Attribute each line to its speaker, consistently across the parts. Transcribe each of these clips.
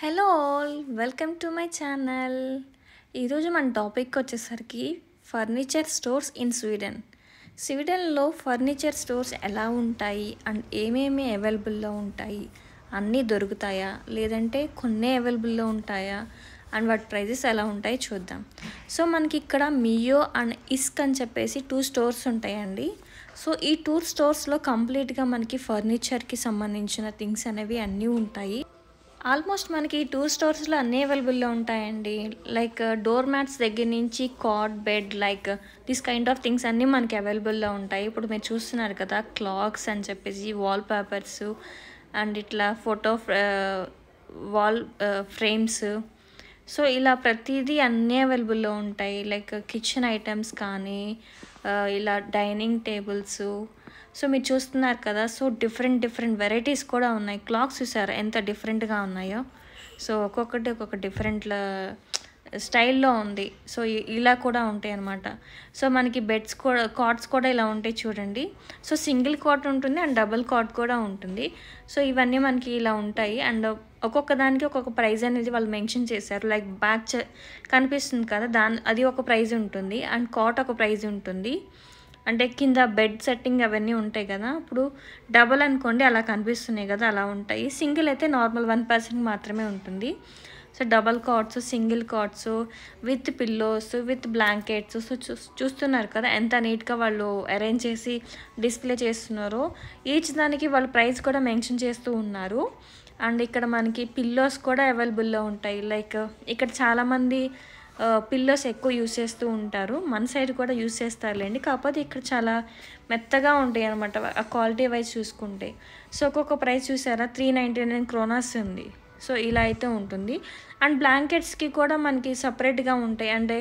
Speaker 1: Hello all welcome to my channel. ఈరోజు మన topic వచ్చేసరికి ఫర్నిచర్ స్టోర్స్ ఇన్ స్వీడన్లో ఫర్నిచర్ స్టోర్స్ ఎలా ఉంటాయి అండ్ ఏమేమి అవైలబుల్లో ఉంటాయి, అన్నీ దొరుకుతాయా లేదంటే కొన్నే అవైలబుల్లో ఉంటాయా అండ్ వాటి ప్రైజెస్ ఎలా ఉంటాయి చూద్దాం. సో మనకి ఇక్కడ మియో అండ్ ఇస్క్ అని చెప్పేసి 2 స్టోర్స్ ఉంటాయండి. సో ఈ 2 స్టోర్స్లో కంప్లీట్గా మనకి ఫర్నిచర్కి సంబంధించిన థింగ్స్ అనేవి అన్నీ ఉంటాయి. ఆల్మోస్ట్ మనకి ఈ 2 స్టోర్స్లో అన్నీ అవైలబుల్లో ఉంటాయండి. లైక్ డోర్ మ్యాట్స్ దగ్గర నుంచి cot bed like this kind of things అన్నీ మనకి అవైలబుల్లో ఉంటాయి. ఇప్పుడు మీరు చూస్తున్నారు కదా, క్లాక్స్ అని చెప్పేసి వాల్ పేపర్స్ అండ్ ఇట్లా ఫోటో వాల్ ఫ్రేమ్స్. సో ఇలా ప్రతిదీ అన్నీ అవైలబుల్లో ఉంటాయి. లైక్ కిచెన్ ఐటమ్స్ కానీ ఇలా డైనింగ్ టేబుల్స్. సో మీరు చూస్తున్నారు కదా, సో డిఫరెంట్ వెరైటీస్ కూడా ఉన్నాయి. క్లాక్స్ చూసారా ఎంత డిఫరెంట్గా ఉన్నాయో. సో ఒక్కొక్కటి ఒక్కొక్క డిఫరెంట్ స్టైల్లో ఉంది. సో ఇలా కూడా ఉంటాయి అన్నమాట. సో మనకి బెడ్స్ కూడా కాట్స్ కూడా ఇలా ఉంటాయి చూడండి. సో సింగిల్ కాట్ ఉంటుంది అండ్ డబుల్ కాట్ కూడా ఉంటుంది. సో ఇవన్నీ మనకి ఇలా ఉంటాయి అండ్ ఒక్కొక్క దానికి ఒక్కొక్క ప్రైజ్ అనేది వాళ్ళు మెన్షన్ చేశారు. లైక్ బ్యాక్ కనిపిస్తుంది కదా, అది ఒక ప్రైజ్ ఉంటుంది అండ్ కాట్ ఒక ప్రైజ్ ఉంటుంది. అంటే కింద బెడ్ సెట్టింగ్ అవన్నీ ఉంటాయి కదా, ఇప్పుడు డబల్ అనుకోండి అలా కనిపిస్తున్నాయి కదా, అలా ఉంటాయి. సింగిల్ అయితే నార్మల్ 1% మాత్రమే ఉంటుంది. So double cots, single cots with pillows with blankets. So చూస్తున్నారు కదా ఎంత నీట్గా వాళ్ళు అరేంజ్ చేసి డిస్ప్లే చేస్తున్నారో. ఈచ్ దానికి వాళ్ళు ప్రైస్ కూడా మెన్షన్ చేస్తూ ఉన్నారు. అండ్ ఇక్కడ మనకి పిల్లోస్ కూడా అవైలబుల్లో ఉంటాయి. లైక్ ఇక్కడ చాలామంది పిల్లోస్ ఎక్కువ యూస్ చేస్తూ ఉంటారు. మన సైడ్ కూడా యూస్ చేస్తారులేండి, కాకపోతే ఇక్కడ చాలా మెత్తగా ఉంటాయి అనమాట ఆ క్వాలిటీ వైజ్ చూసుకుంటే. సో ఒక్కొక్క ప్రైస్ చూసారా, 399 క్రోనాస్ ఉంది. సో ఇలా అయితే ఉంటుంది. అండ్ బ్లాంకెట్స్కి కూడా మనకి సపరేట్గా ఉంటాయి. అంటే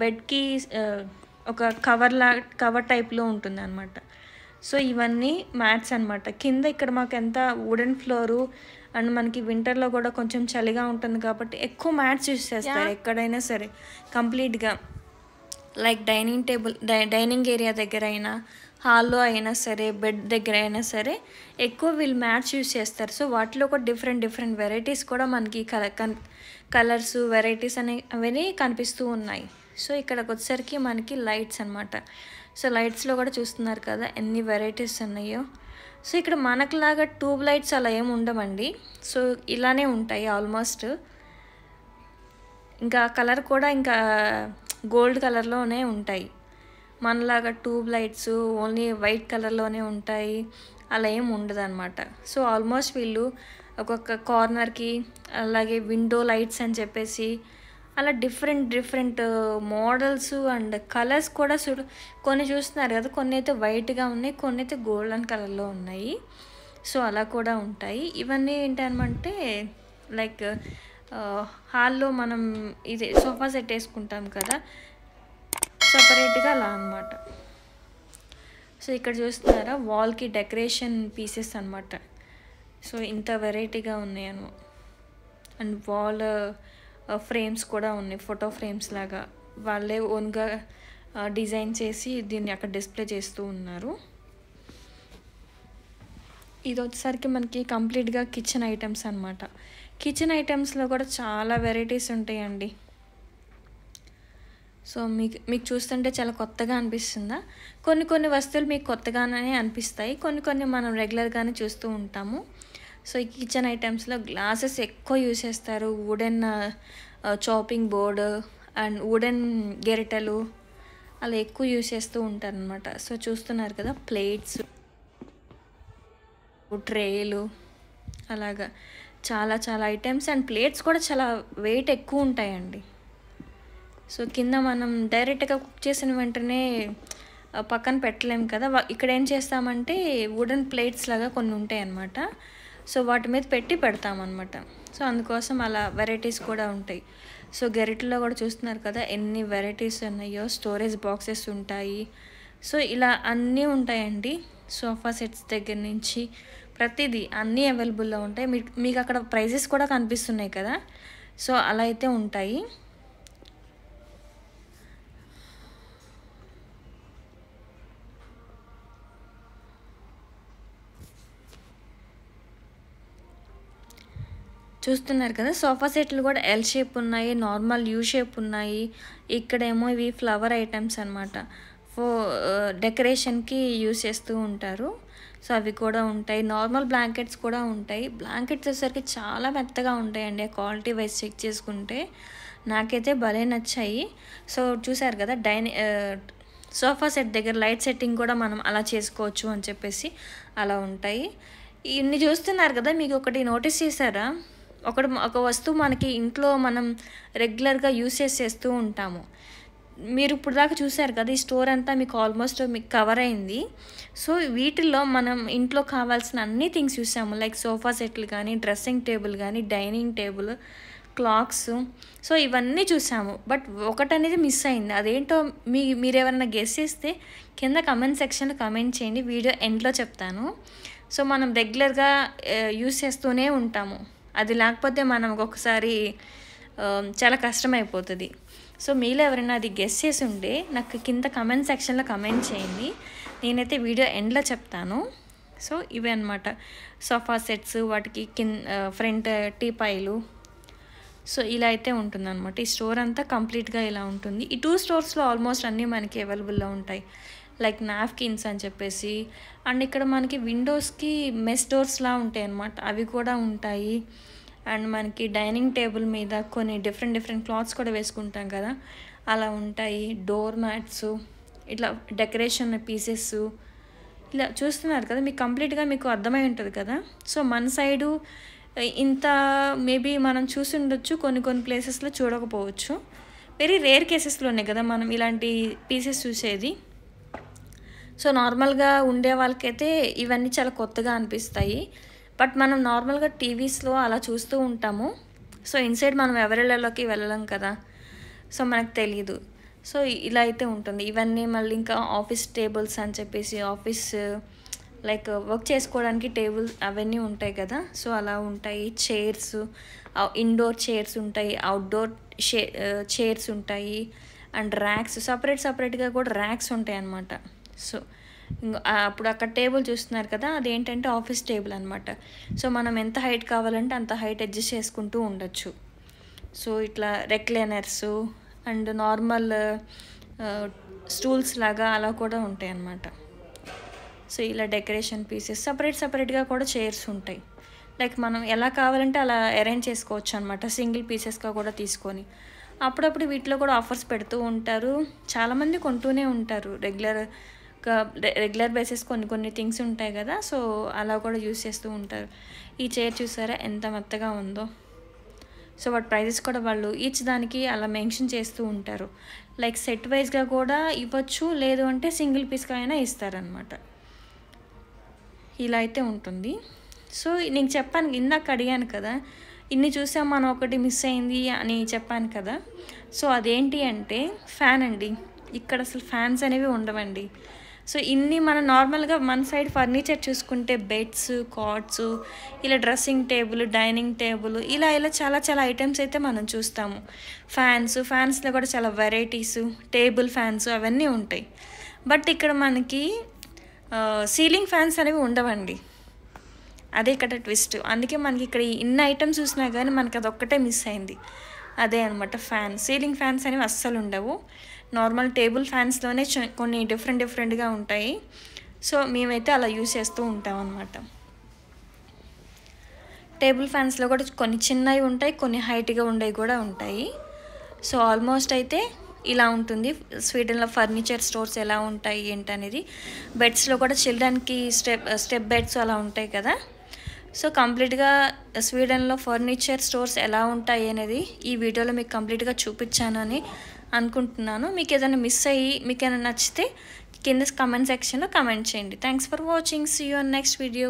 Speaker 1: బెడ్కి ఒక కవర్ టైప్లో ఉంటుంది అనమాట. సో ఇవన్నీ మ్యాట్స్ అనమాట. కింద ఇక్కడ మాకు ఎంత వుడెన్ ఫ్లోరు అండ్ మనకి వింటర్లో కూడా కొంచెం చలిగా ఉంటుంది కాబట్టి ఎక్కువ మ్యాట్స్ యూస్ చేస్తారు ఎక్కడైనా సరే కంప్లీట్గా. లైక్ డైనింగ్ ఏరియా దగ్గర అయినా, హాల్లో అయినా సరే, బెడ్ దగ్గర అయినా సరే ఎక్కువ వీళ్ళు మ్యాట్స్ యూస్ చేస్తారు. సో వాటిలో కూడా డిఫరెంట్ వెరైటీస్ కూడా మనకి కలర్స్ వెరైటీస్ అవన్నీ కనిపిస్తూ ఉన్నాయి. సో ఇక్కడికి వచ్చేసరికి మనకి లైట్స్ అనమాట. సో లైట్స్లో కూడా చూస్తున్నారు కదా ఎన్ని వెరైటీస్ ఉన్నాయో. సో ఇక్కడ మనకులాగా ట్యూబ్ లైట్స్ అలా ఏమి ఉండవండి. సో ఇలానే ఉంటాయి ఆల్మోస్ట్. ఇంకా కలర్ కూడా ఇంకా గోల్డ్ కలర్లోనే ఉంటాయి. మనలాగా ట్యూబ్ లైట్స్ ఓన్లీ వైట్ కలర్లోనే ఉంటాయి అలా ఏమి ఉండదు అనమాట. సో ఆల్మోస్ట్ వీళ్ళు ఒక్కొక్క కార్నర్కి అలాగే విండో లైట్స్ అని చెప్పేసి అలా డిఫరెంట్ మోడల్స్ అండ్ కలర్స్ కూడా కొన్ని చూస్తున్నారు కదా, కొన్ని అయితే వైట్గా ఉన్నాయి, కొన్ని అయితే గోల్డెన్ కలర్లో ఉన్నాయి. సో అలా కూడా ఉంటాయి. ఇవన్నీ ఏంటంటే లైక్ హాల్లో మనం ఇది సోఫా సెట్ వేసుకుంటాం కదా, సపరేట్గా అలా అనమాట. సో ఇక్కడ చూస్తున్నారా వాల్కి డెకరేషన్ పీసెస్ అనమాట. సో ఇంత వెరైటీగా ఉన్నాయి అండ్ వాల్ ఫ్రేమ్స్ కూడా ఉన్నాయి, ఫోటో ఫ్రేమ్స్ లాగా వాళ్ళే ఓన్గా డిజైన్ చేసి దీన్ని అక్కడ డిస్ప్లే చేస్తూ ఉన్నారు. ఇది వచ్చేసరికి మనకి కంప్లీట్గా కిచెన్ ఐటమ్స్ అనమాట. కిచెన్ ఐటమ్స్లో కూడా చాలా వెరైటీస్ ఉంటాయండి. సో మీకు చూస్తుంటే చాలా కొత్తగా అనిపిస్తుందా? కొన్ని వస్తువులు మీకు కొత్తగానే అనిపిస్తాయి, కొన్ని మనం రెగ్యులర్గానే చూస్తూ ఉంటాము. సో ఈ కిచెన్ ఐటమ్స్లో గ్లాసెస్ ఎక్కువ యూజ్ చేస్తారు. Wooden chopping board and wooden గెరిటెలు అలా ఎక్కువ యూజ్ చేస్తూ ఉంటారు అనమాట. సో చూస్తున్నారు కదా ప్లేట్స్, ట్రేలు అలాగా చాలా ఐటమ్స్. అండ్ ప్లేట్స్ కూడా చాలా వెయిట్ ఎక్కువ ఉంటాయండి. సో కింద మనం డైరెక్ట్గా కుక్ చేసిన వెంటనే పక్కన పెట్టలేము కదా, ఇక్కడ ఏం చేస్తామంటే వుడెన్ ప్లేట్స్ లాగా కొన్ని ఉంటాయి అన్నమాట. సో వాటి మీద పెడతామన్నమాట. సో అందుకోసం అలా వెరైటీస్ కూడా ఉంటాయి. సో గెరిటలో కూడా చూస్తున్నారు కదా ఎన్ని వెరైటీస్ ఉన్నాయో. స్టోరేజ్ బాక్సెస్ ఉంటాయి. సో ఇలా అన్నీ ఉంటాయండి. సోఫా సెట్స్ దగ్గర నుంచి ప్రతిదీ అన్నీ అవైలబుల్లో ఉంటాయి. మీకు అక్కడ ప్రైజెస్ కూడా కనిపిస్తున్నాయి కదా, సో అలా అయితే ఉంటాయి. చూస్తున్నారు కదా, సోఫా సెట్లు కూడా ఎల్ షేప్ ఉన్నాయి, నార్మల్ యూ షేప్ ఉన్నాయి. ఇక్కడేమో ఇవి ఫ్లవర్ ఐటమ్స్ అనమాట. డెకరేషన్కి యూస్ చేస్తూ ఉంటారు. సో అవి కూడా ఉంటాయి. నార్మల్ బ్లాంకెట్స్ కూడా ఉంటాయి. బ్లాంకెట్స్ వచ్చేసరికి చాలా మెత్తగా ఉంటాయండి. ఆ క్వాలిటీ వైజ్ చెక్ చేసుకుంటే నాకైతే భలే నచ్చాయి. సో చూసారు కదా, సోఫా సెట్ దగ్గర లైట్ సెట్టింగ్ కూడా మనం అలా చేసుకోవచ్చు అని చెప్పేసి అలా ఉంటాయి. ఇన్ని చూస్తున్నారు కదా, మీకు ఒకటి నోటీస్ చేశారా? ఒక వస్తువు మనకి ఇంట్లో మనం రెగ్యులర్గా యూస్ చేస్తూ ఉంటాము. మీరు ఇప్పుడు దాకా చూసారు కదా, ఈ స్టోర్ అంతా మీకు ఆల్మోస్ట్ మీకు కవర్ అయింది. సో వీటిల్లో మనం ఇంట్లో కావాల్సిన అన్ని థింగ్స్ చూసాము. లైక్ సోఫా సెట్లు కానీ, డ్రెస్సింగ్ టేబుల్ కానీ, డైనింగ్ టేబుల్, క్లాక్స్. సో ఇవన్నీ చూసాము. బట్ ఒకటనేది మిస్ అయింది. అదేంటో మీరు ఎవరైనా గెస్ చేస్తే కింద కమెంట్ సెక్షన్లో కమెంట్ చేయండి. వీడియో ఎండ్లో చెప్తాను. సో మనం రెగ్యులర్గా యూస్ చేస్తూనే ఉంటాము. అది లేకపోతే మనం ఒక్కొక్కసారి చాలా కష్టమైపోతుంది. సో మీలో ఎవరైనా అది గెస్ చేసి ఉంటే నాకు కింద కమెంట్ సెక్షన్లో కమెంట్ చేయండి. నేనైతే వీడియో ఎండ్లో చెప్తాను. సో ఇవే అన్నమాట సోఫా సెట్స్, వాటికి ఫ్రంట్ టీపాయిలు. సో ఇలా అయితే ఉంటుందన్నమాట. ఈ స్టోర్ అంతా కంప్లీట్గా ఇలా ఉంటుంది. ఈ 2 స్టోర్స్లో ఆల్మోస్ట్ అన్నీ మనకి అవైలబుల్లో ఉంటాయి. లైక్ నాప్కిన్స్ అని చెప్పేసి, అండ్ ఇక్కడ మనకి విండోస్కి మెస్ డోర్స్లా ఉంటాయి అన్నమాట, అవి కూడా ఉంటాయి. అండ్ మనకి డైనింగ్ టేబుల్ మీద కొన్ని డిఫరెంట్ క్లాత్స్ కూడా వేసుకుంటాం కదా, అలా ఉంటాయి. డోర్ మ్యాట్స్, ఇట్లా డెకరేషన్ పీసెస్, ఇలా చూస్తున్నారు కదా, మీకు కంప్లీట్గా మీకు అర్థమై ఉంటుంది కదా. సో మన సైడు ఇంత మేబీ మనం చూసి ఉండొచ్చు, కొన్ని ప్లేసెస్లో చూడకపోవచ్చు. వెరీ రేర్ కేసెస్లోనే కదా మనం ఇలాంటి పీసెస్ చూసేది. సో నార్మల్గా ఉండే వాళ్ళకైతే ఇవన్నీ చాలా కొత్తగా అనిపిస్తాయి. బట్ మనం నార్మల్గా టీవీస్లో అలా చూస్తూ ఉంటాము. సో ఇన్సైడ్ మనం ఎవరిళ్ళలోకి వెళ్ళలేం కదా, సో మనకు తెలీదు. సో ఇలా అయితే ఉంటుంది. ఇవన్నీ మళ్ళీ ఇంకా ఆఫీస్ టేబుల్స్ అని చెప్పేసి, ఆఫీస్ లైక్ వర్క్ చేసుకోవడానికి టేబుల్ అవన్నీ ఉంటాయి కదా, సో అలా ఉంటాయి. చైర్స్, ఇండోర్ చైర్స్ ఉంటాయి, అవుట్డోర్ చైర్స్ ఉంటాయి. అండ్ ర్యాక్స్, సపరేట్గా కూడా ర్యాక్స్ ఉంటాయి అన్నమాట. సో అప్పుడు అక్కడ టేబుల్ చూస్తున్నారు కదా, అదేంటంటే ఆఫీస్ టేబుల్ అనమాట. సో మనం ఎంత హైట్ కావాలంటే అంత హైట్ అడ్జస్ట్ చేసుకుంటూ ఉండొచ్చు. సో ఇట్లా రెక్లైనర్స్ అండ్ నార్మల్ స్టూల్స్ లాగా అలా కూడా ఉంటాయి అన్నమాట. సో ఇలా డెకరేషన్ పీసెస్ సపరేట్గా కూడా చైర్స్ ఉంటాయి. లైక్ మనం ఎలా కావాలంటే అలా అరేంజ్ చేసుకోవచ్చు అనమాట, సింగిల్ పీసెస్గా కూడా తీసుకొని. అప్పుడప్పుడు వీటిలో కూడా ఆఫర్స్ పెడుతూ ఉంటారు. చాలామంది కొంటూనే ఉంటారు. రెగ్యులర్ బేసిస్ కొన్ని థింగ్స్ ఉంటాయి కదా, సో అలా కూడా యూస్ చేస్తూ ఉంటారు. ఈ చైర్ చూసారా ఎంత మెత్తగా ఉందో. సో వాటి ప్రైజెస్ కూడా వాళ్ళు ఈచ్ దానికి అలా మెన్షన్ చేస్తూ ఉంటారు. లైక్ సెట్ వైజ్గా కూడా ఇవ్వచ్చు, లేదు అంటే సింగిల్ పీస్గా అయినా ఇస్తారనమాట. ఇలా అయితే ఉంటుంది. సో నేను చెప్పాను, ఇందాక అడిగాను కదా, ఇన్ని చూసాం మనం ఒకటి మిస్ అయింది అని చెప్పాను కదా. సో అదేంటి అంటే ఫ్యాన్ అండి. ఇక్కడ అసలు ఫ్యాన్స్ అనేవి ఉండవండి. సో ఇన్ని మనం నార్మల్గా మన సైడ్ ఫర్నిచర్ చూసుకుంటే బెడ్స్, కాట్స్, ఇలా డ్రెస్సింగ్ టేబుల్, డైనింగ్ టేబుల్, ఇలా చాలా ఐటమ్స్ అయితే మనం చూస్తాము. ఫ్యాన్స్లో కూడా చాలా వెరైటీస్, టేబుల్ ఫ్యాన్స్ అవన్నీ ఉంటాయి. బట్ ఇక్కడ మనకి సీలింగ్ ఫ్యాన్స్ అనేవి ఉండవండి. అదే ఇక్కడ ట్విస్ట్. అందుకే మనకి ఇక్కడ ఇన్ని ఐటమ్స్ చూసినా కానీ మనకి అదొక్కటే మిస్ అయింది. అదే అనమాట ఫ్యాన్. సీలింగ్ ఫ్యాన్స్ అనేవి అస్సలు ఉండవు. నార్మల్ టేబుల్ ఫ్యాన్స్లోనే కొన్ని డిఫరెంట్గా ఉంటాయి. సో మేమైతే అలా యూస్ చేస్తూ ఉంటాం అన్నమాట. టేబుల్ ఫ్యాన్స్లో కూడా కొన్ని చిన్నవి ఉంటాయి, కొన్ని హైట్గా ఉండేవి కూడా ఉంటాయి. సో ఆల్మోస్ట్ అయితే ఇలా ఉంటుంది. స్వీడన్లో ఫర్నిచర్ స్టోర్స్ ఎలా ఉంటాయి ఏంటనేది. బెడ్స్లో కూడా చిల్డ్రన్కి స్టెప్ బెడ్స్ అలా ఉంటాయి కదా. సో కంప్లీట్గా స్వీడన్లో ఫర్నిచర్ స్టోర్స్ ఎలా ఉంటాయి అనేది ఈ వీడియోలో మీకు కంప్లీట్గా చూపించాను అని అనుకుంటున్నాను. మీకు ఏదైనా మిస్ అయ్యి మీకు ఏదైనా నచ్చితే కింద కమెంట్ సెక్షన్లో కమెంట్ చేయండి. Thanks for watching. See you on next video.